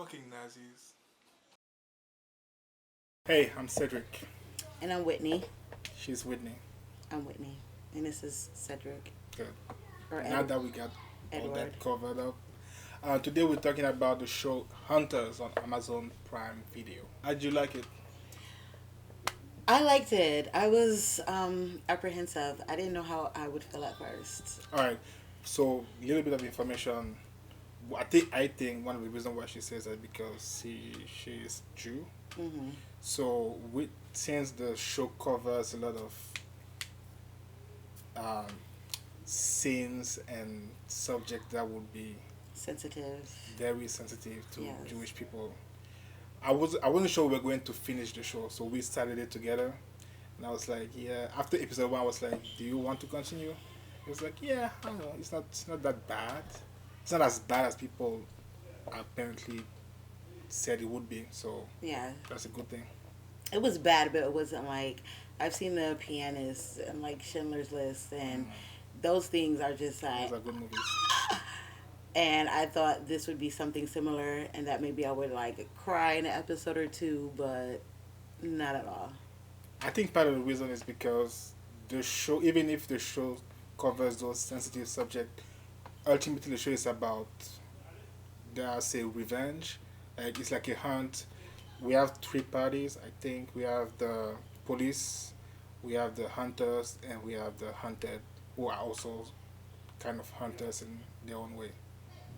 Fucking Nazis. Hey, I'm Cedric. And I'm Whitney. She's Whitney. I'm Whitney. And this is Cedric. Good. Or Now that we got all Edward. that covered up, today we're talking about the show Hunters on Amazon Prime Video. How'd you like it? I liked it. I was apprehensive. I didn't know how I would feel at first. All right. So, a little bit of information. I think one of the reasons why she says that because she is Jew. Mm-hmm. So, since the show covers a lot of um, scenes and subject that would be Sensitive. very sensitive to Yes. Jewish people. I wasn't sure we were going to finish the show, so we started it together, and I was like, yeah. After episode 1, I was like, do you want to continue? He was like, yeah. I don't know. It's not that bad. It's not as bad as people apparently said it would be. So Yeah. that's a good thing. It was bad, but it wasn't like I've seen The Pianist and like Schindler's List, and those things are just like. Those are good movies. And I thought this would be something similar, and that maybe I would like cry in an episode or two, but not at all. I think part of the reason is because the show, even if the show covers those sensitive subjects, ultimately the show is about, dare I say, revenge. Like it's like a hunt. We have three parties. I think we have the police, we have the hunters, and we have the hunted, who are also kind of hunters in their own way.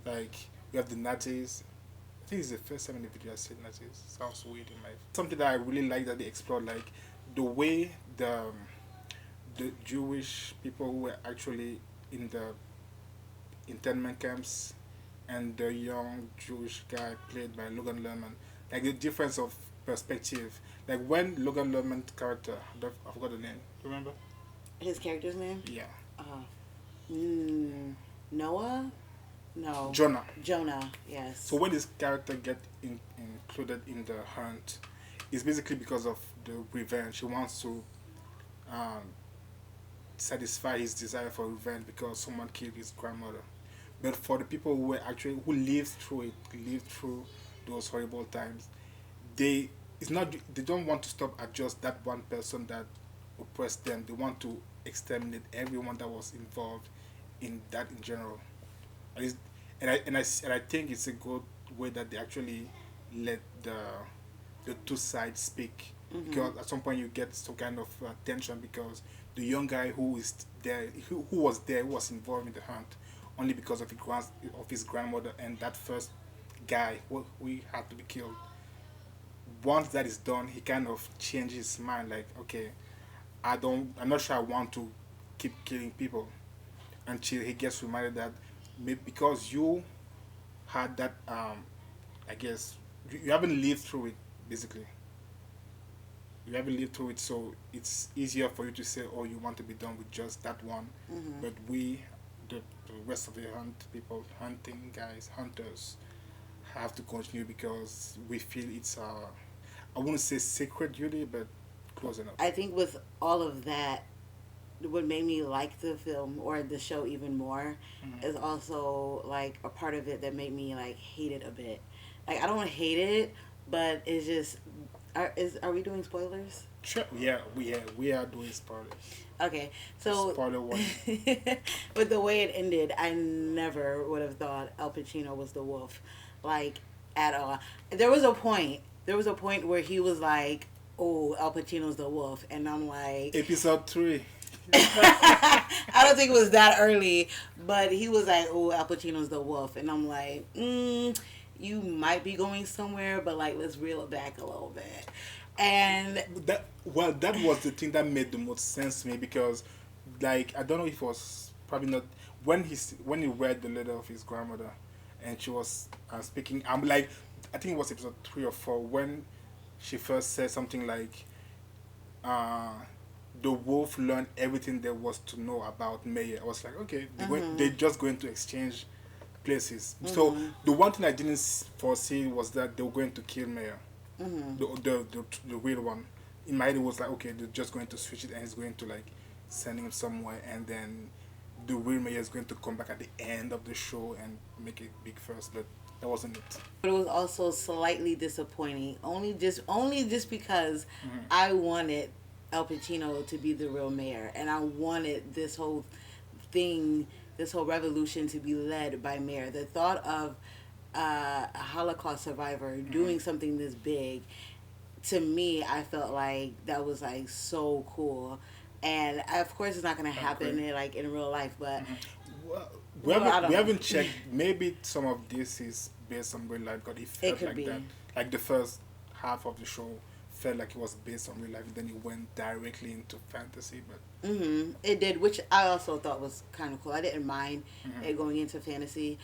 Like we have the Nazis. I think it's the first time in the video I said Nazis. Sounds weird in my. Something that I really like that they explored, like the way the Jewish people who were actually in the internment camps and the young Jewish guy played by Logan Lerman, like the difference of perspective. Like when Logan Lerman's character, I forgot the name. You remember? His character's name? Yeah. Noah? No. Jonah. Yes. So when this character included in the hunt, it's basically because of the revenge. He wants to um, satisfy his desire for revenge because someone killed his grandmother. But for the people who lived through it, lived through those horrible times, they it's not they don't want to stop at just that one person that oppressed them. They want to exterminate everyone that was involved in that in general. At least, and I think it's a good way that they actually let the two sides speak, because at some point you get some kind of tension because the young guy who is there who was there, who was involved in the hunt only because of his grandmother, and that first guy who had to be killed. Once that is done, he kind of changes his mind, like, okay, I'm not sure I want to keep killing people, until he gets reminded that because you had that, I guess you haven't lived through it. Basically, you haven't lived through it, so it's easier for you to say, oh, you want to be done with just that one. But we, the rest of the hunting guys, hunters, have to continue because we feel it's our, I wouldn't say sacred duty, but close enough. I think with all of that, what made me like the film or the show even more is also like a part of it that made me like hate it a bit. Like I don't hate it, but it's just are we doing spoilers? Sure. Yeah, we are doing spoilers. Okay, so Spoiler one. but the way it ended, I never would have thought Al Pacino was the wolf, like at all. There was a point. There was a point where he was like, "Oh, Al Pacino's the wolf," and I'm like, Episode 3. I don't think it was that early, but he was like, "Oh, Al Pacino's the wolf," and I'm like, "You might be going somewhere, but like, let's reel it back a little bit." And that was the thing that made the most sense to me, because like I don't know if it was probably not when he read the letter of his grandmother and she was speaking. I'm like, I think it was episode 3 or 4 when she first said something like, the wolf learned everything there was to know about Mayer. I was like, okay, they're just going to exchange places. So the one thing I didn't foresee was that they were going to kill Mayer, the real one. In my head, it was like, okay, they're just going to switch it, and he's going to like send him somewhere, and then the real Mayer is going to come back at the end of the show and make a big fuss. But That wasn't it. But it was also slightly disappointing. Only just because I wanted Al Pacino to be the real mayor, and I wanted thing, this whole revolution to be led by mayor. The thought of a Holocaust survivor doing something this big, to me, I felt like that was like so cool. And of course, it's not gonna I happen agree. like in real life, but Well, I we don't know. haven't checked. Maybe some of this is based on real life, but it It felt could like that. be. Like the first half of the show felt like it was based on real life. Then it went directly into fantasy. But It did, which I also thought was kind of cool. I didn't mind hmm it going into fantasy.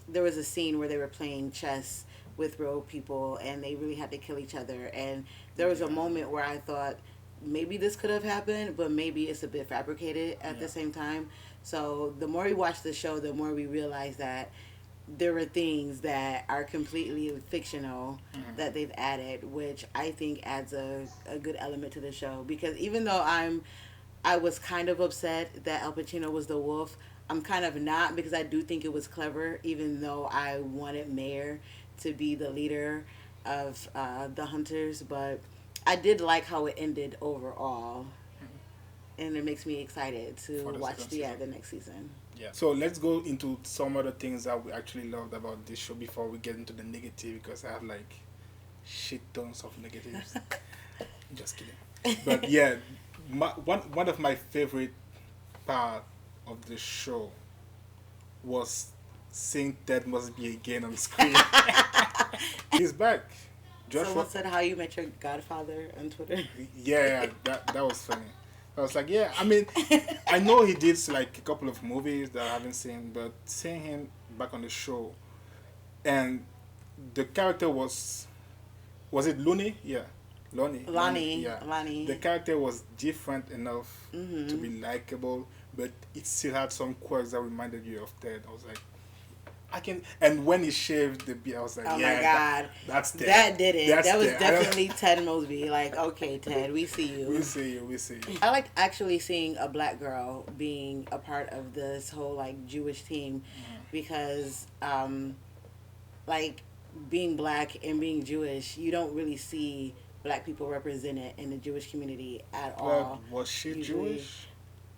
There was a scene where they were playing chess with real people, and they really had to kill each other. And there was a yeah, moment where I thought maybe this could have happened, but maybe it's a bit fabricated at yeah, the same time. So the more we watch the show, the more we realize that there are things that are completely fictional that hmm they've added, which I think adds a good element to the show. Because even though I was kind of upset that Al Pacino was the wolf, I'm kind of not, because I do think it was clever, even though I wanted Mayor to be the leader of the hunters. But I did like how it ended overall, and it makes me excited to for the watch second season. the next season. Yeah. So let's go into some other things that we actually loved about this show before we get into the negative, because I have like shit tons of negatives. Just kidding. But yeah, one of my favorite part of the show was seeing Ted Mosby again on screen. He's back. Joshua. Someone said How You Met Your Godfather on Twitter. Yeah, that was funny. I was like, yeah. I mean, I know he did like a couple of movies that I haven't seen, but seeing him back on the show, and the character was it Looney? Yeah, Lonnie. Yeah, the Lonnie. character was different enough to be likable, but it still had some quirks that reminded you of Ted. I was like, I can. And when he shaved the beard, I was like, Oh my yeah, God. that's Ted. That did it. That's That was Ted. I don't- definitely Ted Mosby. Like, okay, Ted, we see we you. see you. We see you. I like actually seeing a black girl being a part of this whole like Jewish team, because like being black and being Jewish, you don't really see black people represented in the Jewish community at Well, all. was she Usually, Jewish?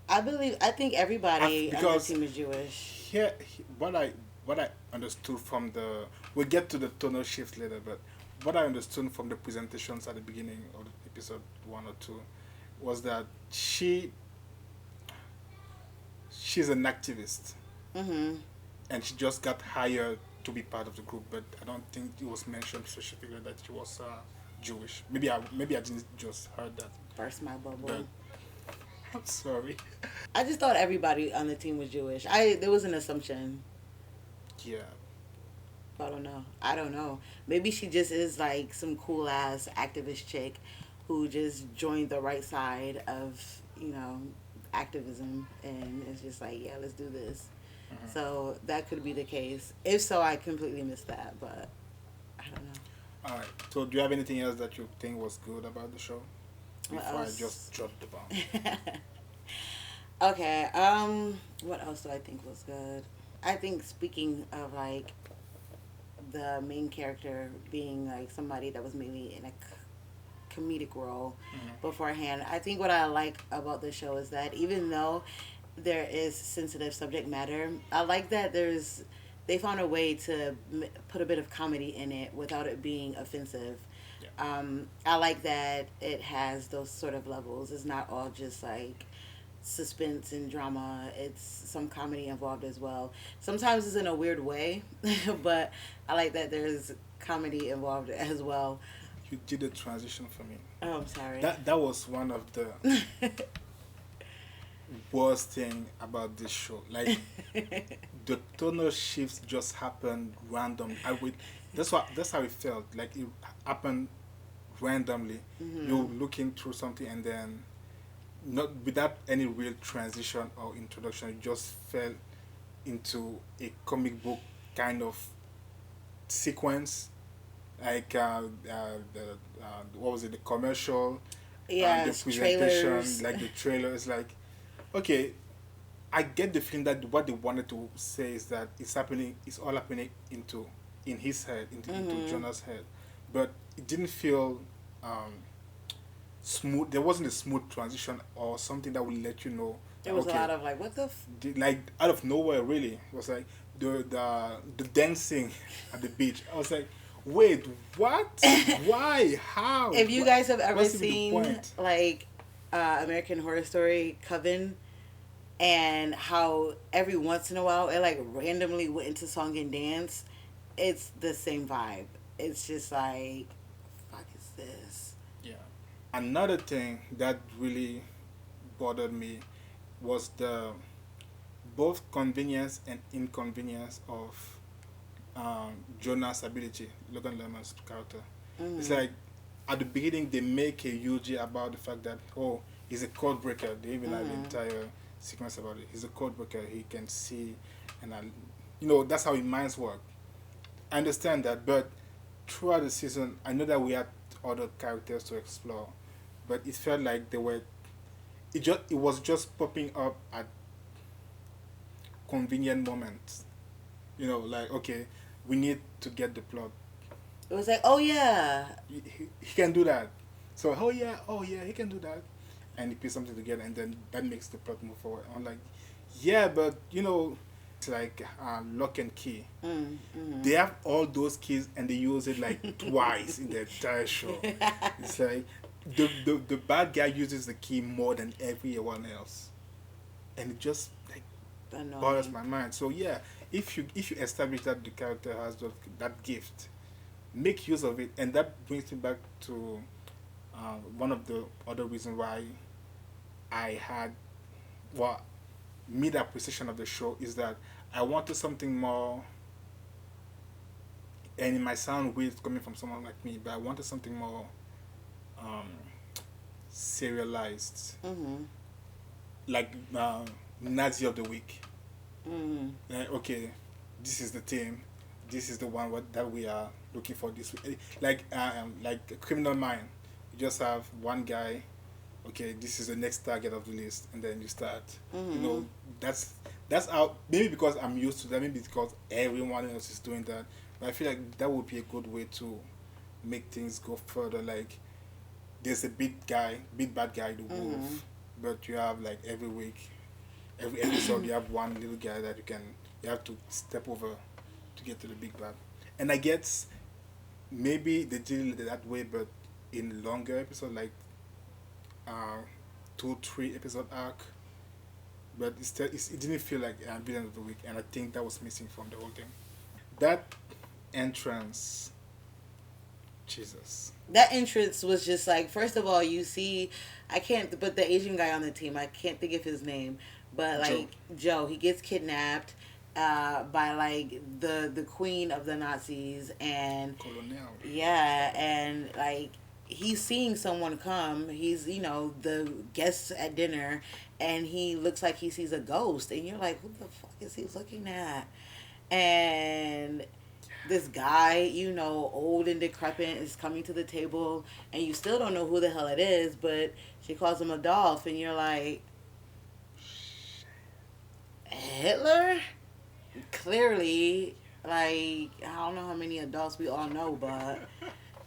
I think everybody on the Because team is Jewish. here, what I understood from the we'll get to the tonal shift later, but what I understood from the presentations at the beginning of the episode 1 or 2 was that she's an activist Mhm. and she just got hired to be part of the group, but I don't think it was mentioned specifically that she was Jewish. Maybe I didn't just heard that, Burst my bubble. but I'm sorry. I just thought everybody on the team was Jewish. There was an assumption. Yeah, I don't know. I don't know. Maybe she just is like some cool ass activist chick who just joined the right side of, activism, and it's just like, yeah, let's do this. So that could be the case. If so, I completely missed that, but I don't know. all right. So, do you have anything else that you think was good about the show What before I else? just dropped the bomb? Okay, what else do I think was good? I think, speaking of like the main character being like somebody that was maybe in a comedic role beforehand, I think what I like about the show is that even though there is sensitive subject matter, I like that they found a way to put a bit of comedy in it without it being offensive. Yeah. I like that it has those sort of levels. It's not all just like suspense and drama. It's some comedy involved as well. Sometimes it's in a weird way, but I like that there's comedy involved as well. You did a transition for me. Oh, I'm sorry. That was one of the worst thing about this show. Like the tonal shifts just happened random. That's how it felt. Like it happened randomly. You're looking through something and then not without any real transition or introduction, you just fell into a comic book kind of sequence, like the what was it, the commercial, Yeah, the it's presentation, trailers. like the trailer is like, okay, I get the feeling that what they wanted to say is that it's all happening in his head, into Mm-hmm. Jonah's head, but it didn't feel um, smooth. There wasn't a smooth transition or something that would let you know There that was a okay, lot of like, what the like out of nowhere, really, it was like the dancing at the beach. I was like, wait, what? Why? How? If you guys have ever What's even the seen point? like American Horror Story Coven, and how every once in a while it like randomly went into song and dance, it's the same vibe. It's just like, fuck is this? Yeah. Another thing that really bothered me was the both convenience and inconvenience of Jonah's ability, Logan Lerman's character. It's Mm-hmm. like at the beginning they make a huge about the fact that oh he's a code breaker. They even have an Mm-hmm. entire sequence about it. He's a code breaker. He can see, and that's how his minds work. I understand that, but throughout the season, I know that we had other characters to explore, but it felt like they were. It was just popping up at convenient moments. Like okay, we need to get the plot. It was like, oh yeah. He can do that. So oh yeah, he can do that, and he puts something together, and then that makes the plot move forward. I'm like, yeah, but it's like lock and key. Mm-hmm. They have all those keys, and they use it like twice in the entire show. It's like the bad guy uses the key more than everyone else, and it just like bothers Annoying. my mind. So yeah, if you establish that the character has that gift, make use of it, and that brings me back to one of the other reasons why I had what mid appreciation of the show is that I wanted something more, and it might sound weird coming from someone like me, but I wanted something more um, serialized, Mm-hmm. like Nazi of the week. Mm-hmm. Okay, this is the team, this is the one that we are looking for this week. Like a Criminal Mind. You just have one guy. Okay, this is the next target of the list, and then you start. You Mm-hmm. know, that's how. Maybe because I'm used to that. Maybe because everyone else is doing that. But I feel like that would be a good way to make things go further. Like there's a big bad guy, the Mm-hmm. wolf, but you have like every week, every episode, you have one little guy that you have to step over to get to the big bad. And I guess maybe they did it that way, but in longer episode, like uh, 2 3 episode arc, but it didn't feel like villain of the week, and I think that was missing from the whole thing. That entrance, Jesus. That entrance was just like, first of all, you see, I can't, but the Asian guy on the team, I can't think of his name, but Joe. like Joe, he gets kidnapped by like the queen of the Nazis, and Colonel. yeah, and like he's seeing someone come. He's, the guests at dinner, and he looks like he sees a ghost, and you're like, who the fuck is he looking at? And this guy, old and decrepit, is coming to the table, and you still don't know who the hell it is, but she calls him Adolf, and you're like, Hitler? Clearly, like, I don't know how many adults we all know, but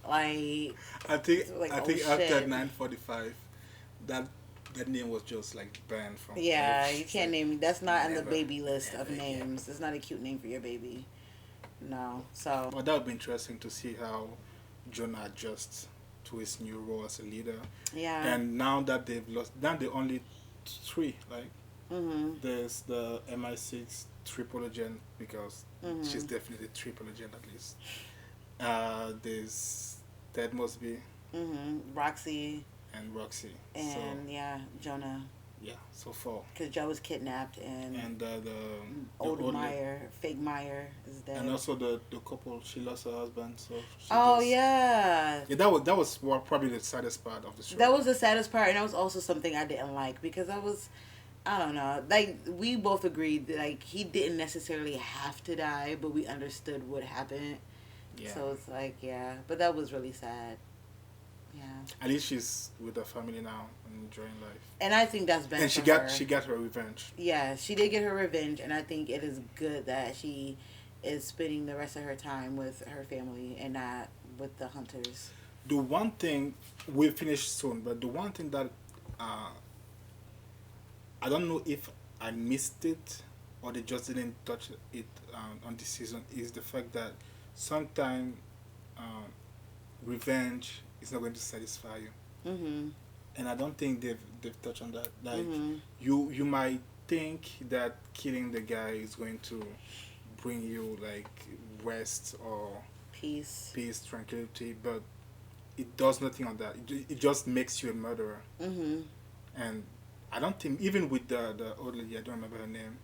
like, I think it's like, I oh think after shit. 9:45, that that name was just like banned from Yeah, every. you It's can't like name, that's not in the never, baby list of never again. names. It's not a cute name for your baby. No. So, But that would be interesting to see how Jonah adjusts to his new role as a leader. yeah. And now that they've lost, now they only three. Like Mm-hmm. there's the MI6 triple agent because she's Mm-hmm. definitely a triple agent at least. There's Ted Mosby Mm-hmm. Roxy, and Roxy. So and yeah, Jonah. yeah, so four. Because Joe was kidnapped, and And the old old lady. Meyer, fake Meyer, is And dead. also the couple, she lost her husband, so she Oh, just yeah. yeah, that was probably the saddest part of the show. That was the saddest part, and that was also something I didn't like, because I don't know, like, we both agreed that, like, he didn't necessarily have to die, but we understood what happened. Yeah, So it's like, yeah. But that was really sad. Yeah. At least she's with her family now and enjoying life. And I think that's And best for her. she got her revenge. Yeah, she did get her revenge, and I think it is good that she is spending the rest of her time with her family and not with the hunters. The one thing we'll finish soon, but the one thing that uh, I don't know if I missed it or they just didn't touch it on this season is the fact that sometimes uh, revenge is not going to satisfy you, Mhm. and I don't think they've touched on that. Like Mhm. you might think that killing the guy is going to bring you like rest or Peace. peace, tranquility, but it does nothing on that. It just makes you a murderer. Mhm. And I don't think even with the old lady, I don't remember her name,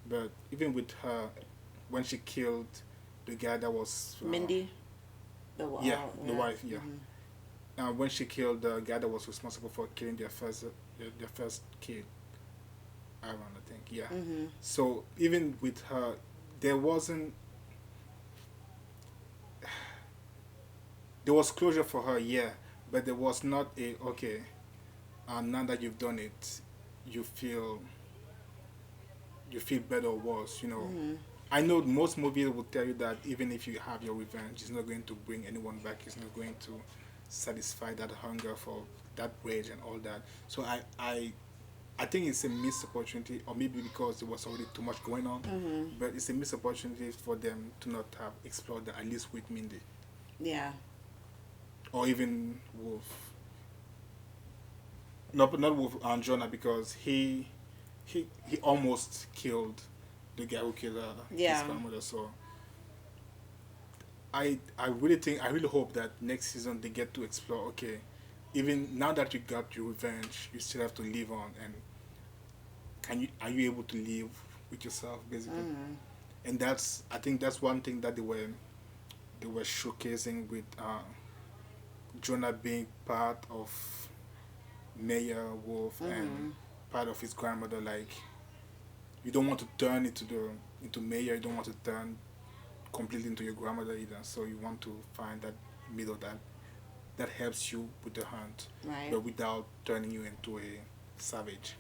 but even with her, when she killed the guy that was Mindy. yeah, the Yeah. wife, yeah, Mhm. when she killed the guy that was responsible for killing their first kid, Aaron, I think, yeah. Mhm. So even with her, there wasn't there was closure for her, yeah, but there was not a okay. Now that you've done it, you feel you feel better or worse. Mhm. I know most movies will tell you that even if you have your revenge, it's not going to bring anyone back. It's not going to satisfy that hunger for that rage and all that. So I think it's a missed opportunity, or maybe because there was already too much going on. Mhm. But it's a missed opportunity for them to not have explored that at least with Mindy Yeah. or even Wolf. Not Wolf and Jonah because he almost killed the guy who killed his Yeah. grandmother. So I really hope that next season they get to explore. Okay, even now that you got your revenge, you still have to live on, and can you are you able to live with yourself basically? Mhm. And that's I think that's one thing that they were showcasing with Jonah being part of Mayor Wolf and Mhm. part of his grandmother. Like you don't want to turn into Mayor. You don't want to turn completely into your grandmother either. So you want to find that middle that helps you with the hunt, Right. but without turning you into a savage.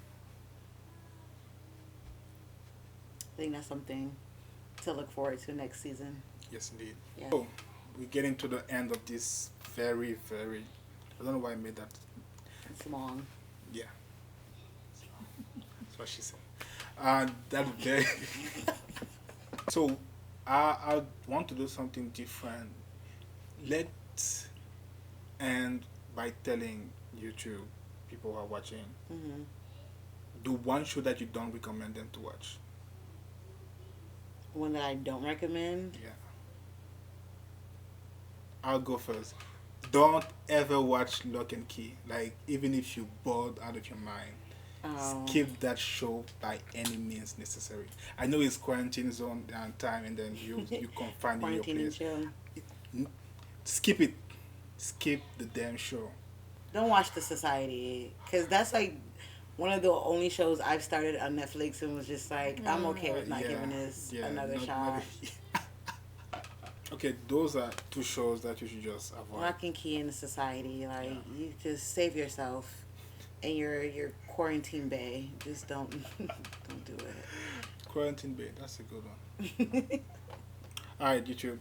I think that's something to look forward to next season. Yes, indeed. Yeah. So we're getting to the end of this very, very. I don't know why I made that. It's long. Yeah, that's what she said. That very. So I want to do something different. Let's end by telling YouTube people who are watching Mhm. the one show that you don't recommend them to watch. One that I don't recommend. Yeah, I'll go first. Don't ever watch Lock and Key. Like even if you're bored out of your mind, Oh. skip that show by any means necessary. I know it's quarantine zone and time, and then you confined in your Quarantine and place. chill. N- Skip it. Skip the damn show. Don't watch The Society, because that's like one of the only shows I've started on Netflix and was just like, I'm okay with not Yeah, giving this yeah, another not. shot. Okay, those are two shows that you should just avoid. Lock and Key in The Society, like Yeah. you just save yourself in your quarantine bay. Just don't don't do Quarantine Bay, that's a good one. it. All right, YouTube.